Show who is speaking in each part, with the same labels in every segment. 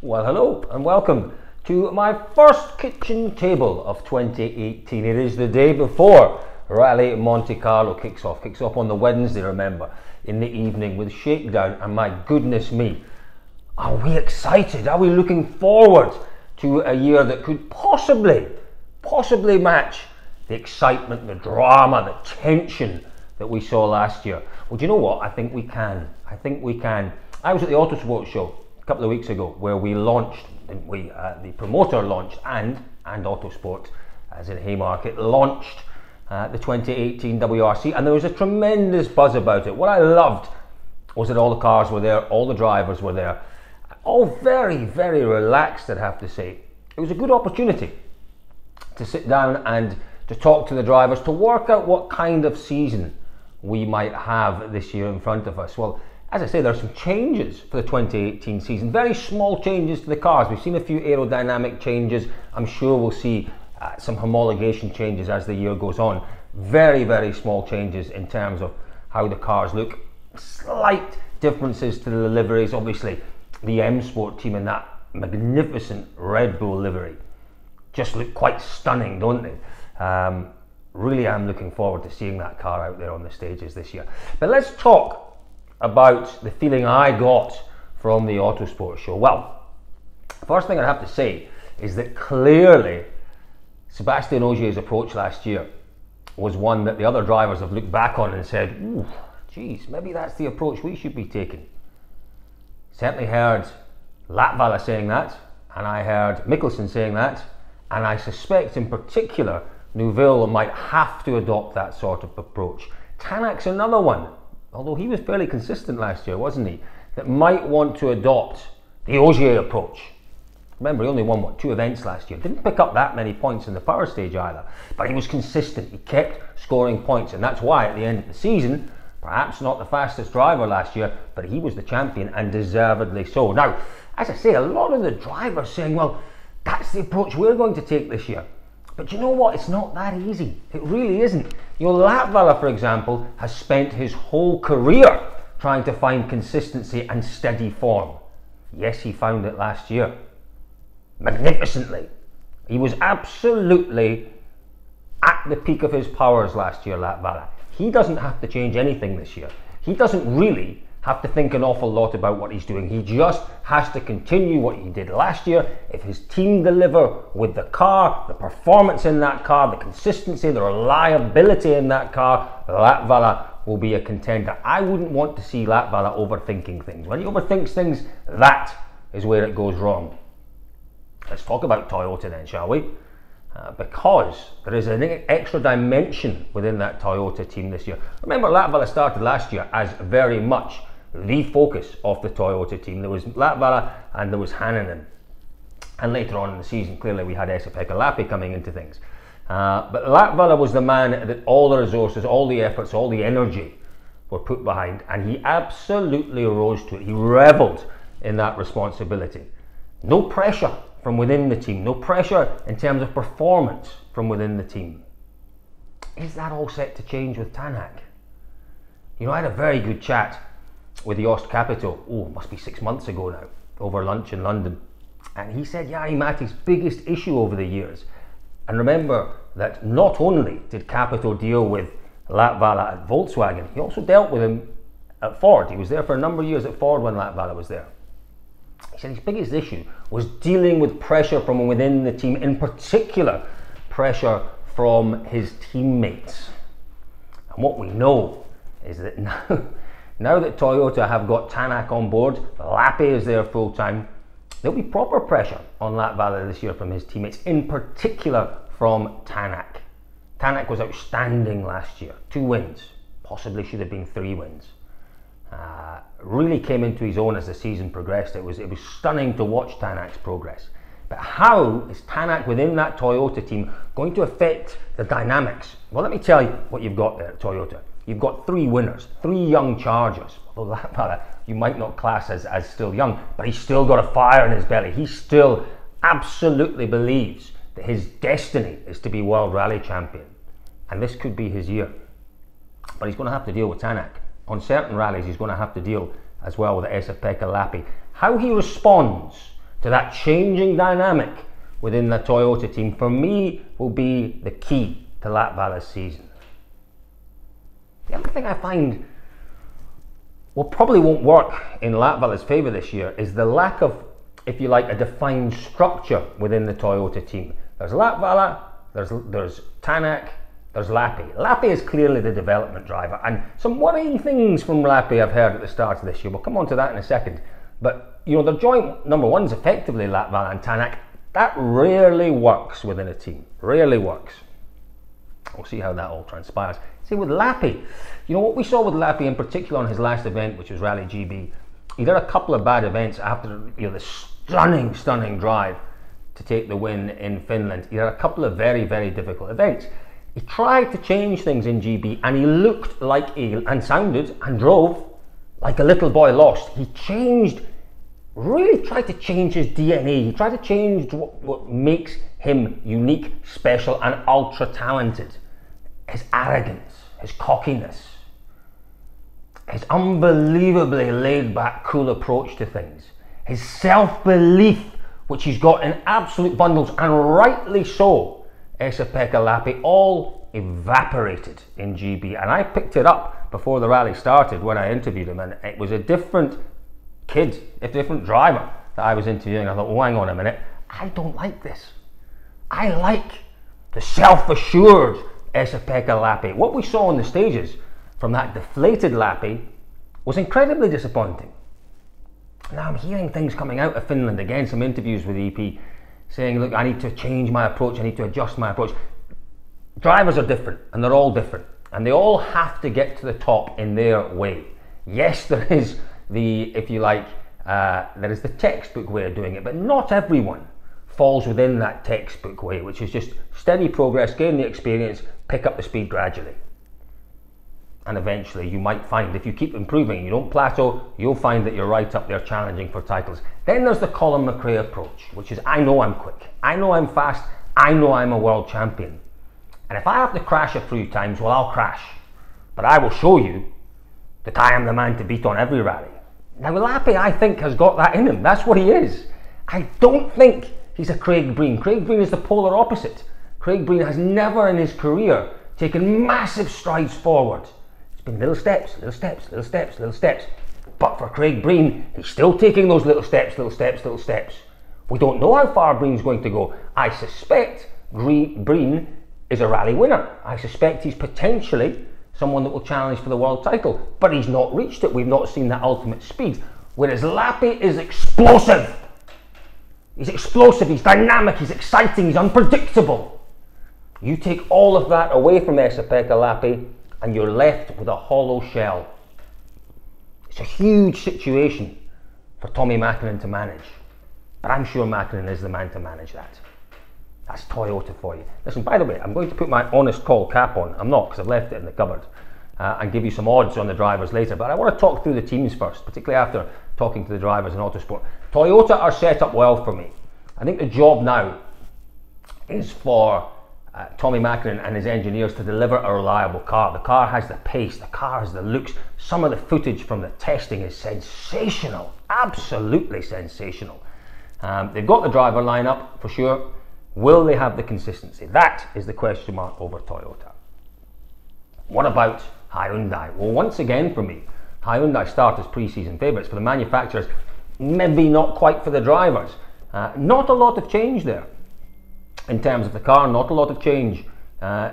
Speaker 1: Well, hello and welcome to my first kitchen table of 2018. It is the day before Rally Monte Carlo kicks off on the Wednesday, remember, in the evening with shakedown, and my goodness me, are we excited? Are we looking forward to a year that could possibly match the excitement, the drama, the tension that we saw last year? Well, do you know what? I think we can. I was at the Autosport show a couple of weeks ago where we launched, the promoter launched and Autosport, as in Haymarket, launched the 2018 WRC, and there was a tremendous buzz about it. What I loved was that all the cars were there, all the drivers were there, all very, very relaxed, I'd have to say. It was a good opportunity to sit down and to talk to the drivers, to work out what kind of season we might have this year in front of us. Well, as I say, there are some changes for the 2018 season, very small changes to the cars. We've seen a few aerodynamic changes. I'm sure we'll see some homologation changes as the year goes on. Very, very small changes in terms of how the cars look. Slight differences to the liveries. Obviously, the M Sport team in that magnificent Red Bull livery just look quite stunning, don't they? Really am looking forward to seeing that car out there on the stages this year. But let's talk about the feeling I got from the Autosport show. Well, first thing I have to say is that clearly Sébastien Ogier's approach last year was one that the other drivers have looked back on and said, ooh, geez, maybe that's the approach we should be taking. Certainly heard Latvala saying that, and I heard Mikkelsen saying that, and I suspect in particular Neuville might have to adopt that sort of approach. Tanak's another one, although he was fairly consistent last year, wasn't he, that might want to adopt the Ogier approach. Remember, he only won, 2 events last year. Didn't pick up that many points in the power stage either, but he was consistent. He kept scoring points, and that's why at the end of the season, perhaps not the fastest driver last year, but he was the champion, and deservedly so. Now, as I say, a lot of the drivers saying, well, that's the approach we're going to take this year. But you know what? It's not that easy. It really isn't. You know, Latvala, for example, has spent his whole career trying to find consistency and steady form. Yes, he found it last year. Magnificently. He was absolutely at the peak of his powers last year, Latvala. He doesn't have to change anything this year. He doesn't really have to think an awful lot about what he's doing. He just has to continue what he did last year. If his team deliver with the car, the performance in that car, the consistency, the reliability in that car, Latvala will be a contender. I wouldn't want to see Latvala overthinking things. When he overthinks things, that is where it goes wrong. Let's talk about Toyota then, shall we? Because there is an extra dimension within that Toyota team this year. Remember, Latvala started last year as very much the focus of the Toyota team. There was Latvala and there was Hänninen. And later on in the season, clearly we had Esa-Pekka Lappi coming into things. But Latvala was the man that all the resources, all the efforts, all the energy were put behind, and he absolutely rose to it. He revelled in that responsibility. No pressure from within the team, no pressure in terms of performance from within the team. Is that all set to change with Tanak? You know, I had a very good chat with Jost Capito, must be 6 months ago now, over lunch in London. And he said Jari Mati's biggest issue over the years, and remember that not only did Capito deal with Latvala at Volkswagen, he also dealt with him at Ford. He was there for a number of years at Ford when Latvala was there. He said his biggest issue was dealing with pressure from within the team, in particular pressure from his teammates. And what we know is that now that Toyota have got Tanak on board, Lappi is there full time, there'll be proper pressure on Latvala this year from his teammates, in particular from Tanak. Tanak was outstanding last year, 2 wins, possibly should have been 3 wins. Really came into his own as the season progressed. It was stunning to watch Tanak's progress. But how is Tanak within that Toyota team going to affect the dynamics? Well, let me tell you what you've got there at Toyota. You've got 3 winners, 3 young chargers. Although that fella you might not class as still young, but he's still got a fire in his belly. He still absolutely believes that his destiny is to be World Rally Champion. And this could be his year. But he's going to have to deal with Tanak. On certain rallies, he's going to have to deal as well with Esa-Pekka Lappi. How he responds to that changing dynamic within the Toyota team, for me, will be the key to Latval's season. The other thing I find probably won't work in Latval's favour this year is the lack of, if you like, a defined structure within the Toyota team. There's Latvala, there's Tanak, there's Lappi. Lappi is clearly the development driver, and some worrying things from Lappi I've heard at the start of this year. We'll come on to that in a second. But, you know, their joint number one's effectively Latvala and Tanak. That rarely works within a team, rarely works. We'll see how that all transpires. See, with Lappi, you know, what we saw with Lappi in particular on his last event, which was Rally GB, he did a couple of bad events after, you know, the stunning drive to take the win in Finland. He had a couple of very, very difficult events. He tried to change things in GB, and he looked like and sounded and drove like a little boy lost. He really tried to change his DNA. He tried to change what makes him unique, special, and ultra talented. His arrogance, his cockiness, his unbelievably laid back, cool approach to things, his self-belief, which he's got in absolute bundles, and rightly so. Esa-Pekka Lappi all evaporated in GB, and I picked it up before the rally started when I interviewed him, and it was a different kid, a different driver that I was interviewing. I thought, oh, hang on a minute, I don't like this. I like the self-assured Esa-Pekka Lappi. What we saw on the stages from that deflated Lappi was incredibly disappointing. Now I'm hearing things coming out of Finland again, some interviews with EP, saying, look, I need to change my approach, I need to adjust my approach. Drivers are different, and they're all different, and they all have to get to the top in their way. Yes, there is the, if you like, there is the textbook way of doing it, but not everyone falls within that textbook way, which is just steady progress, gain the experience, pick up the speed gradually. And eventually you might find, if you keep improving, you don't plateau, you'll find that you're right up there challenging for titles. Then there's the Colin Mcrae approach, which is, I know I'm quick, I know I'm fast, I know I'm a world champion. And if I have to crash a few times, well, I'll crash. But I will show you that I am the man to beat on every rally. Now, Lappi, I think, has got that in him. That's what he is. I don't think he's a Craig Breen. Craig Breen is the polar opposite. Craig Breen has never in his career taken massive strides forward. It's been little steps, little steps, little steps, little steps. But for Craig Breen, he's still taking those little steps, little steps, little steps. We don't know how far Breen's going to go. I suspect Breen is a rally winner. I suspect he's potentially someone that will challenge for the world title, but he's not reached it. We've not seen that ultimate speed. Whereas Lappi is explosive. He's explosive, he's dynamic, he's exciting, he's unpredictable. You take all of that away from Esa-Pekka Lappi and you're left with a hollow shell. It's a huge situation for Tommi Mäkinen to manage, but I'm sure Mäkinen is the man to manage that. That's Toyota for you. Listen, by the way, I'm going to put my honest call cap on. I'm not, because I've left it in the cupboard, and give you some odds on the drivers later. But I want to talk through the teams first, particularly after talking to the drivers in Autosport. Toyota are set up well for me. I think the job now is for Tommi Mäkinen and his engineers to deliver a reliable car. The car has the pace, the car has the looks. Some of the footage from the testing is sensational, absolutely sensational. They've got the driver lineup for sure. Will they have the consistency? That is the question mark over Toyota. What about Hyundai? Well, once again for me, Hyundai start as pre-season favourites. For the manufacturers, maybe not quite for the drivers. Not a lot of change there in terms of the car, not a lot of change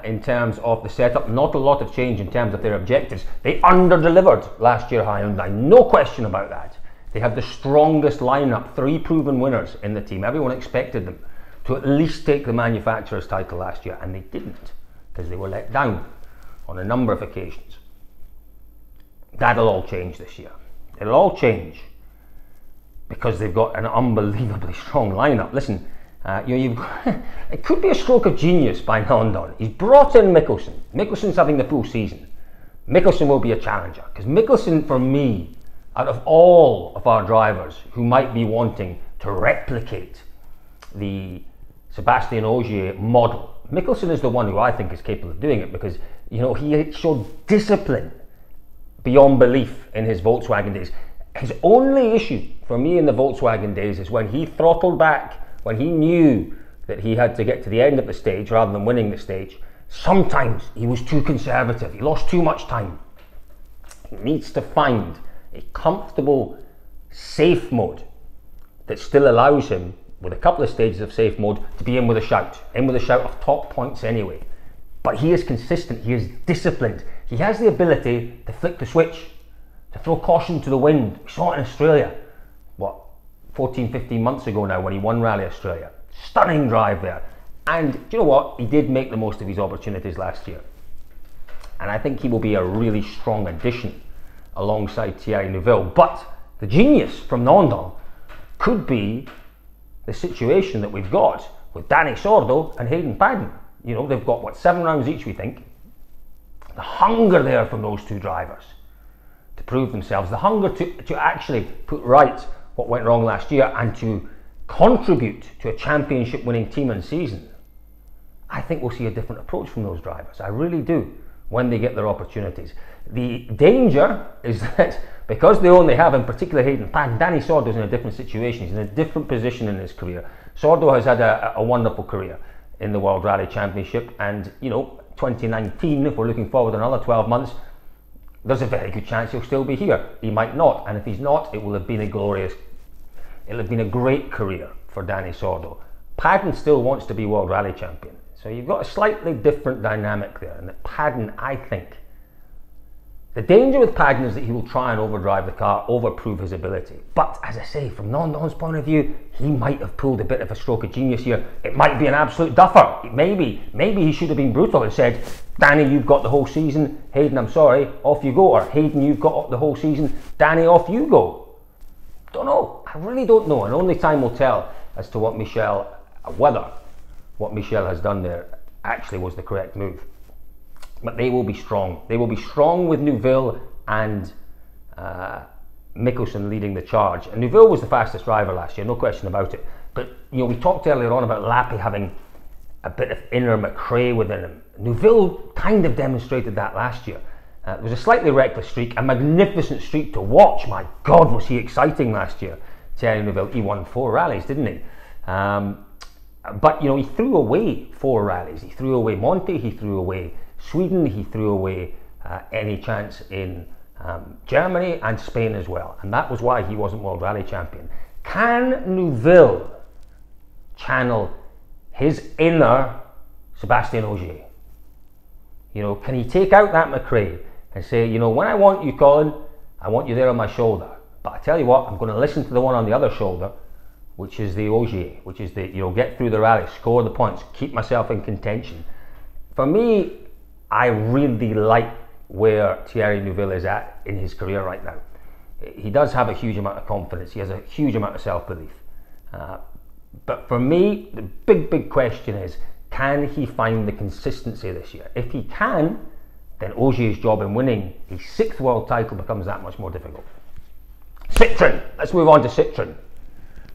Speaker 1: in terms of the setup, not a lot of change in terms of their objectives. They under-delivered last year, Hyundai, no question about that. They had the strongest lineup, 3 proven winners in the team. Everyone expected them to at least take the manufacturer's title last year, and they didn't, because they were let down on a number of occasions. That'll all change this year. It'll all change because they've got an unbelievably strong lineup. Listen, you've got it could be a stroke of genius by London. He's brought in Mikkelsen. Mikkelsen's having the full season. Mikkelsen will be a challenger, because Mikkelsen, for me, out of all of our drivers who might be wanting to replicate the Sebastian Ogier model, Mikkelsen is the one who I think is capable of doing it, because, you know, he showed discipline beyond belief in his Volkswagen days. His only issue for me in the Volkswagen days is when he throttled back, when he knew that he had to get to the end of the stage rather than winning the stage. Sometimes he was too conservative, he lost too much time. He needs to find a comfortable, safe mode that still allows him, with a couple of stages of safe mode, to be in with a shout of top points anyway. But he is consistent, he is disciplined, he has the ability to flick the switch, to throw caution to the wind. We saw it in Australia, 14, 15 months ago now, when he won Rally Australia. Stunning drive there. And do you know what? He did make the most of his opportunities last year. And I think he will be a really strong addition alongside Thierry Neuville. But the genius from London could be the situation that we've got with Danny Sordo and Hayden Paddon. You know, they've got, 7 rounds each, we think. The hunger there from those two drivers to prove themselves, the hunger to actually put right what went wrong last year and to contribute to a championship winning team and season. I think we'll see a different approach from those drivers. I really do, when they get their opportunities. The danger is that because they only have, in particular, Hayden Paddon, Danny Sordo's in a different situation. He's in a different position in his career. Sordo has had a wonderful career in the World Rally Championship, and 2019, if we're looking forward another 12 months, there's a very good chance he'll still be here. He might not, and if he's not, it will have been a great career for Danny Sordo. Paddon still wants to be World Rally Champion, so you've got a slightly different dynamic there. And that Paddon, I think, the danger with Paddon is that he will try and overdrive the car, overprove his ability. But as I say, from Nondon's point of view, he might have pulled a bit of a stroke of genius here. It might be an absolute duffer. Maybe he should have been brutal and said, Danny, you've got the whole season. Hayden, I'm sorry, off you go. Or Hayden, you've got the whole season. Danny, off you go. Don't know. I really don't know. And only time will tell as to whether what Michel has done there actually was the correct move. But they will be strong. They will be strong with Neuville and Mikkelsen leading the charge. And Neuville was the fastest driver last year, no question about it. But we talked earlier on about Lappy having a bit of inner Mcrae within him. Neuville kind of demonstrated that last year. It was a slightly reckless streak, a magnificent streak to watch. My God, was he exciting last year. Thierry Neuville, he won 4 rallies, didn't he? But he threw away 4 rallies. He threw away Monte, he threw away Sweden, he threw away any chance in Germany and Spain as well. And that was why he wasn't World Rally Champion. Can Neuville channel his inner Sébastien Ogier? Can he take out that Mcrae and say, when I want you, Colin, I want you there on my shoulder. But I tell you what, I'm going to listen to the one on the other shoulder, which is the Ogier, which is the, get through the rally, score the points, keep myself in contention. For me, I really like where Thierry Neuville is at in his career right now. He does have a huge amount of confidence. He has a huge amount of self-belief. But for me, the big question is, can he find the consistency this year? If he can, then Ogier's job in winning his 6th world title becomes that much more difficult. Citroen. Let's move on to Citroen.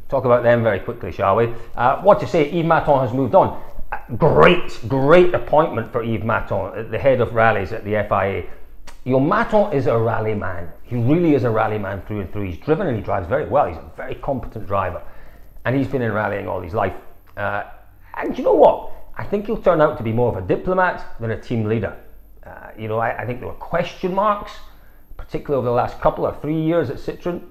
Speaker 1: Talk about them very quickly, shall we? What to say, Yves Maton has moved on. Great appointment for Yves Maton, the head of rallies at the FIA. Maton is a rally man. He really is a rally man through and through. He's driven and he drives very well. He's a very competent driver. And he's been in rallying all his life. And you know what? I think he'll turn out to be more of a diplomat than a team leader. I think there were question marks, particularly over the last couple or 3 years at Citroen,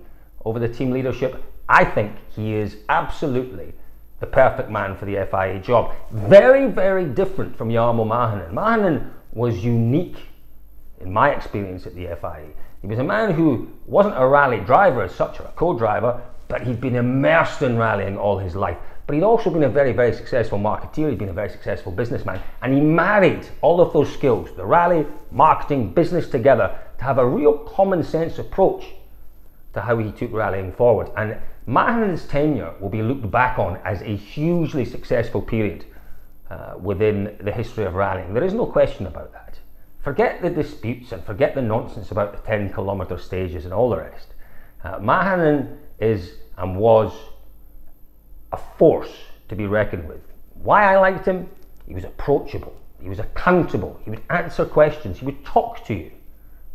Speaker 1: over the team leadership. I think he is absolutely the perfect man for the FIA job. Very, very different from Jarmo Mahanen. Mahanen was unique in my experience at the FIA. He was a man who wasn't a rally driver as such, or a co-driver, but he'd been immersed in rallying all his life. But he'd also been a very, very successful marketeer. He'd been a very successful businessman. And he married all of those skills, the rally, marketing, business together, to have a real common sense approach to how he took rallying forward. And Mahanen's tenure will be looked back on as a hugely successful period within the history of rallying. There is no question about that. Forget the disputes and forget the nonsense about the 10-kilometre stages and all the rest. Mahanen is and was a force to be reckoned with. Why I liked him? He was approachable, he was accountable, he would answer questions, he would talk to you.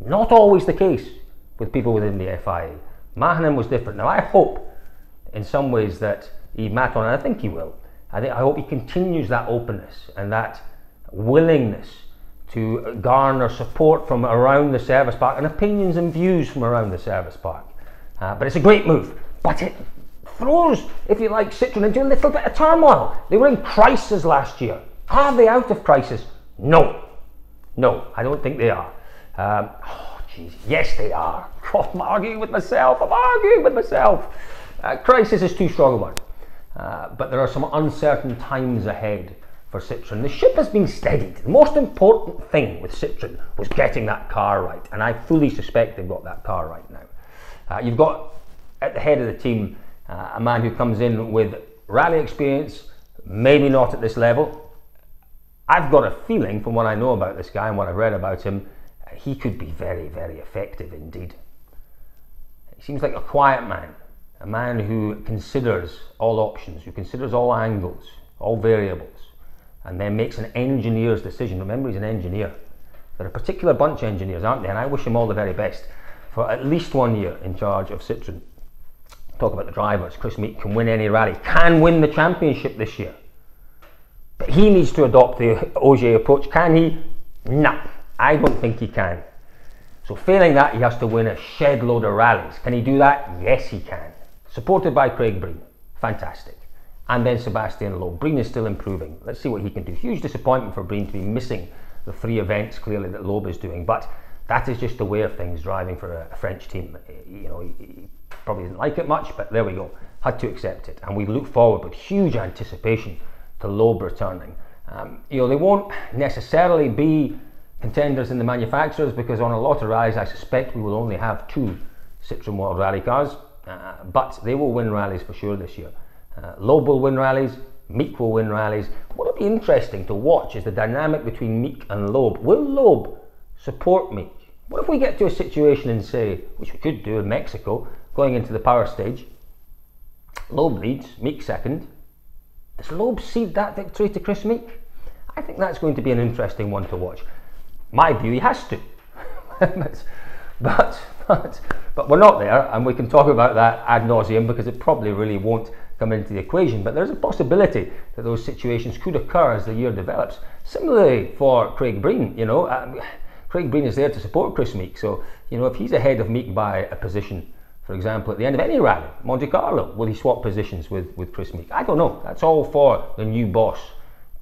Speaker 1: Not always the case with people within the FIA, Mahinen was different. Now I hope in some ways that Yves Maton, and I think he will, I hope he continues that openness and that willingness to garner support from around the service park and opinions and views from around the service park. But it's a great move. But it throws, if you like, Citroen into a little bit of turmoil. They were in crisis last year. Are they out of crisis? No. No, I don't think they are. Yes, they are. God, I'm arguing with myself. Crisis is too strong a word. But there are some uncertain times ahead for Citroen. The ship has been steadied. The most important thing with Citroen was getting that car right, and I fully suspect they've got that car right now. You've got at the head of the team a man who comes in with rally experience, maybe not at this level. I've got a feeling from what I know about this guy and what I've read about him, he could be very, very effective indeed. He seems like a quiet man, a man who considers all options, who considers all angles, all variables, and then makes an engineer's decision. Remember, he's an engineer. They're a particular bunch of engineers, aren't they? And I wish him all the very best for at least 1 year in charge of Citroen. Talk about the drivers. Chris Meek can win any rally, can win the championship this year. But he needs to adopt the Ogier approach. Can he? No, I don't think he can. So failing that, he has to win a shed load of rallies. Can he do that? Yes, he can. Supported by Craig Breen. Fantastic. And then Sebastian Loeb. Breen is still improving. Let's see what he can do. Huge disappointment for Breen to be missing the 3 events clearly that Loeb is doing, but that is just the way of things driving for a French team. You know, he probably didn't like it much, but there we go. Had to accept it. And we look forward with huge anticipation to Loeb returning. You know, they won't necessarily be contenders in the manufacturers because on a lot of rallies I suspect we will only have 2 Citroen World Rally cars, but they will win rallies for sure this year. Loeb will win rallies, Meek will win rallies. What will be interesting to watch is the dynamic between Meek and Loeb. Will Loeb support Meek? What if we get to a situation and say, which we could do in Mexico, going into the power stage, Loeb leads, Meek second. Does Loeb cede that victory to Chris Meek? I think that's going to be an interesting one to watch. My view, he has to. but we're not there, and we can talk about that ad nauseum because it probably really won't come into the equation. But there's a possibility that those situations could occur as the year develops. Similarly for Craig Breen, you know, Craig Breen is there to support Chris Meek. So, you know, if he's ahead of Meek by a position, for example, at the end of any rally, Monte Carlo, will he swap positions with Chris Meek? I don't know. That's all for the new boss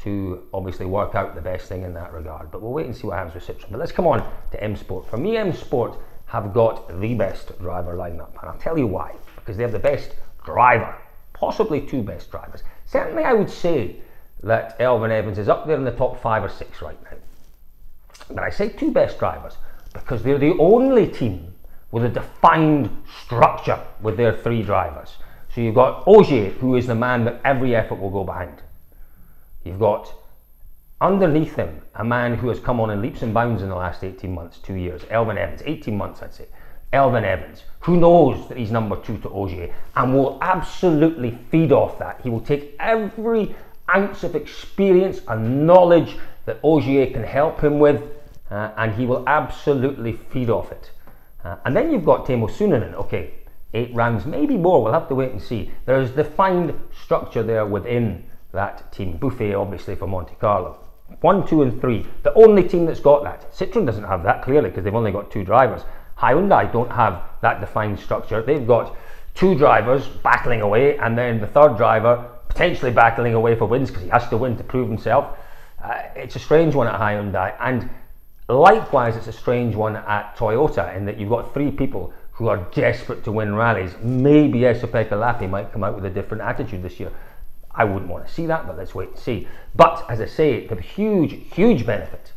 Speaker 1: to obviously work out the best thing in that regard. But we'll wait and see what happens with Citroen. But let's come on to M Sport. For me, M Sport have got the best driver lineup, and I'll tell you why. Because they have the best driver, possibly 2 best drivers. Certainly, I would say that Elfyn Evans is up there in the top 5 or 6 right now. But I say 2 best drivers because they're the only team with a defined structure with their 3 drivers. So you've got Ogier, who is the man that every effort will go behind. You've got underneath him a man who has come on in leaps and bounds in the last 18 months, 2 years, Elfyn Evans, 18 months I'd say. Elfyn Evans, who knows that he's number 2 to Ogier and will absolutely feed off that. He will take every ounce of experience and knowledge that Ogier can help him with, and he will absolutely feed off it. And then you've got Teemu Sunninen. Okay, 8 rounds, maybe more, we'll have to wait and see. There's defined structure there within that team. Buffet obviously for Monte Carlo. 1, 2 and 3, the only team that's got that. Citroen doesn't have that clearly because they've only got 2 drivers. Hyundai don't have that defined structure. They've got 2 drivers battling away, and then the 3rd driver potentially battling away for wins because he has to win to prove himself. It's a strange one at Hyundai, and likewise it's a strange one at Toyota in that you've got 3 people who are desperate to win rallies. Maybe Esa-Pekka Lappi might come out with a different attitude this year. I wouldn't want to see that, but let's wait and see. But as I say, the huge benefit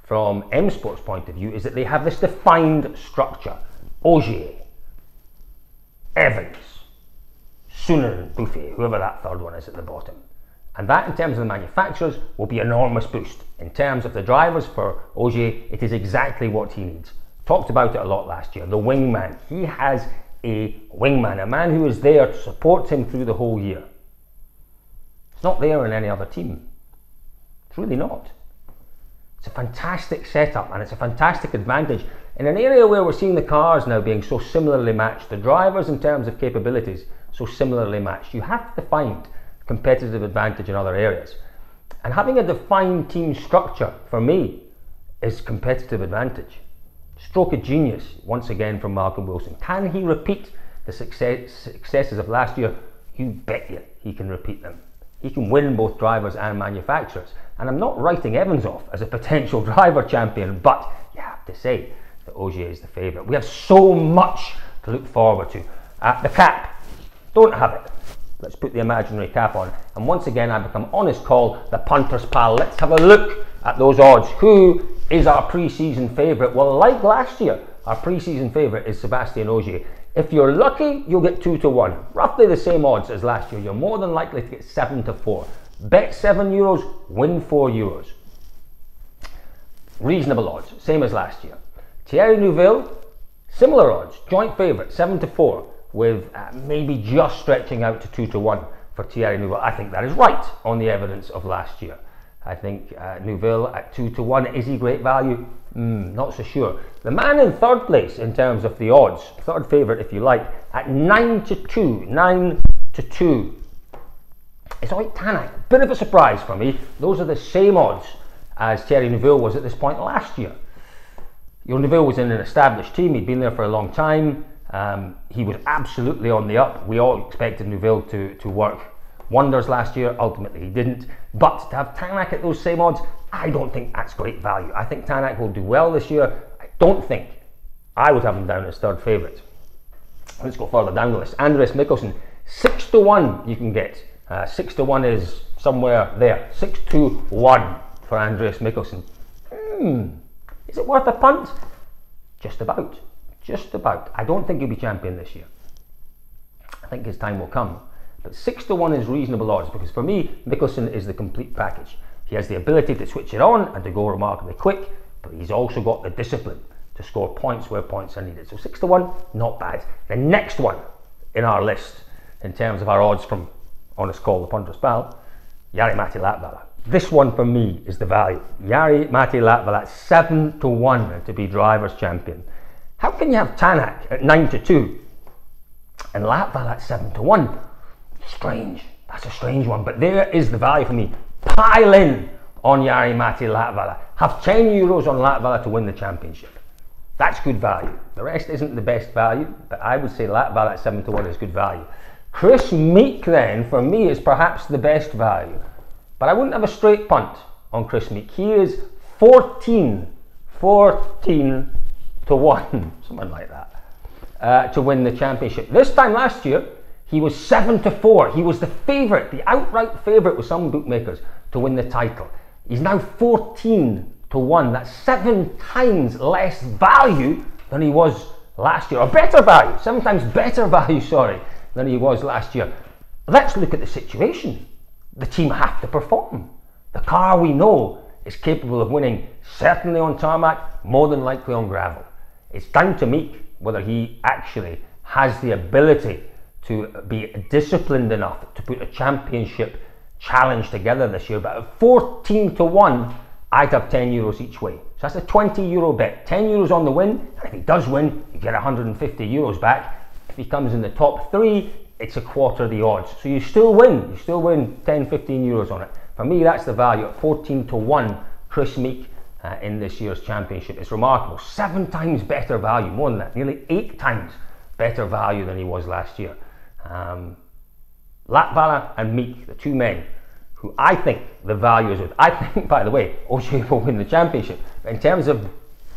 Speaker 1: from M Sport's point of view is that they have this defined structure. Ogier, Evans, Sunninen, Buffet, whoever that 3rd one is at the bottom. And that, in terms of the manufacturers, will be an enormous boost. In terms of the drivers for Ogier, it is exactly what he needs. Talked about it a lot last year. The wingman. He has a wingman, a man who is there to support him through the whole year. It's not there in any other team. It's really not. It's a fantastic setup and it's a fantastic advantage in an area where we're seeing the cars now being so similarly matched, the drivers in terms of capabilities so similarly matched. You have to find competitive advantage in other areas. And having a defined team structure, for me, is competitive advantage. Stroke of genius, once again, from Malcolm Wilson. Can he repeat the successes of last year? You bet you he can repeat them. He can win both drivers and manufacturers. And I'm not writing Evans off as a potential driver champion, but you have to say that Ogier is the favourite. We have so much to look forward to. The cap, don't have it. Let's put the imaginary cap on. And once again, I become honest call, the punter's pal. Let's have a look at those odds. Who is our pre-season favourite? Well, like last year, our pre-season favourite is Sébastien Ogier. If you're lucky, you'll get 2 to 1. Roughly the same odds as last year. You're more than likely to get 7 to 4. Bet €7, win €4. Reasonable odds, same as last year. Thierry Neuville, similar odds, joint favourite, 7 to 4, with maybe just stretching out to 2 to 1 for Thierry Neuville. I think that is right on the evidence of last year. I think Neuville at 2 to 1, is he great value? Not so sure. The man in third place in terms of the odds, third favourite if you like, at 9 to 2, 9 to 2. It's Oit Tanak. Bit of a surprise for me. Those are the same odds as Thierry Neuville was at this point last year. Neuville was in an established team. He'd been there for a long time. He was absolutely on the up. We all expected Neuville to work wonders last year. Ultimately he didn't. But to have Tanak at those same odds, I don't think that's great value. I think Tanak will do well this year. I don't think I would have him down as third favourite. Let's go further down the list. Andreas Mikkelsen, 6 to 1 you can get. 6 to 1 is somewhere there. 6 to 1 for Andreas Mikkelsen. Is it worth a punt? Just about. Just about. I don't think he'll be champion this year. I think his time will come. But 6 to 1 is reasonable odds because for me, Mikkelsen is the complete package. He has the ability to switch it on and to go remarkably quick, but he's also got the discipline to score points where points are needed. So 6 to 1, not bad. The next one in our list, in terms of our odds from Honest Call, the punter's pal, Jari-Matti Latvala. This one for me is the value. Jari-Matti Latvala at 7 to 1 to be driver's champion. How can you have Tanak at 9 to 2 and Latvala at 7 to 1? Strange. That's a strange one, but there is the value for me. Pile in on Jari-Matti Latvala. Have €10 on Latvala to win the championship. That's good value. The rest isn't the best value, but I would say Latvala at 7 to 1 is good value. Chris Meek then, for me, is perhaps the best value. But I wouldn't have a straight punt on Chris Meek. He is 14 to 1, something like that, to win the championship. This time last year, he was 7 to 4. He was the favourite, the outright favourite with some bookmakers to win the title. He's now 14 to 1. That's 7 times less value than he was last year, or better value, 7 times better value, sorry, than he was last year. Let's look at the situation. The team have to perform. The car we know is capable of winning, certainly on tarmac, more than likely on gravel. It's down to Meek whether he actually has the ability to be disciplined enough to put a championship challenge together this year. But at 14 to 1, I'd have €10 each way. So that's a €20 bet. €10 on the win, and if he does win, you get €150 back. If he comes in the top 3, it's a quarter the odds. So you still win. You still win 10, €15 on it. For me, that's the value at 14 to 1. Chris Meek in this year's championship. It's remarkable. 7 times better value, more than that, nearly 8 times better value than he was last year. Latvala and Meek, the two men who I think the value is with. I think, by the way, Ogier will win the championship. But in terms of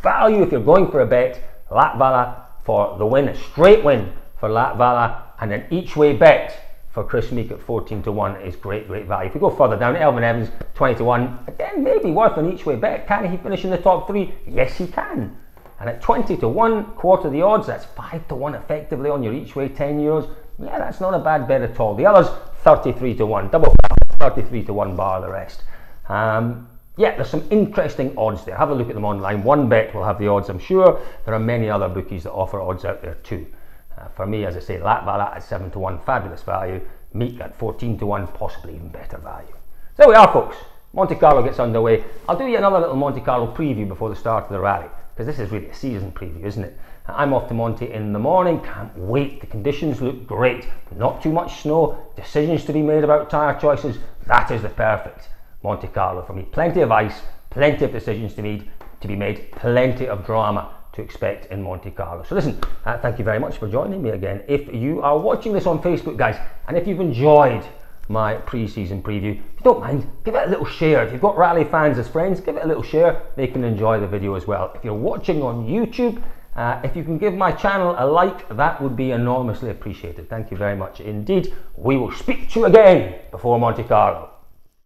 Speaker 1: value, if you're going for a bet, Latvala for the win, a straight win for Latvala, and an each way bet for Chris Meek at 14 to 1 is great value. If we go further down, Elfyn Evans 20 to 1, again maybe worth an each way bet. Can he finish in the top 3? Yes, he can. And at 20 to 1, quarter the odds, that's 5 to 1 effectively on your each way, €10. Yeah, that's not a bad bet at all. The others, 33 to 1, double 33 to 1 bar the rest. Yeah, there's some interesting odds there. Have a look at them online. One bet will have the odds, I'm sure. There are many other bookies that offer odds out there too. For me, as I say, Latvala at 7 to 1, fabulous value. Meek at 14 to 1, possibly even better value. So there we are, folks. Monte Carlo gets underway. I'll do you another little Monte Carlo preview before the start of the rally, because this is really a season preview, isn't it? I'm off to Monte in the morning, can't wait. The conditions look great, not too much snow, decisions to be made about tyre choices. That is the perfect Monte Carlo for me. Plenty of ice, plenty of decisions to be made, plenty of drama to expect in Monte Carlo. So listen, thank you very much for joining me again. If you are watching this on Facebook, guys, and if you've enjoyed my pre-season preview, if you don't mind, give it a little share. If you've got rally fans as friends, give it a little share. They can enjoy the video as well. If you're watching on YouTube, if you can give my channel a like, that would be enormously appreciated. Thank you very much indeed. We will speak to you again before Monte Carlo.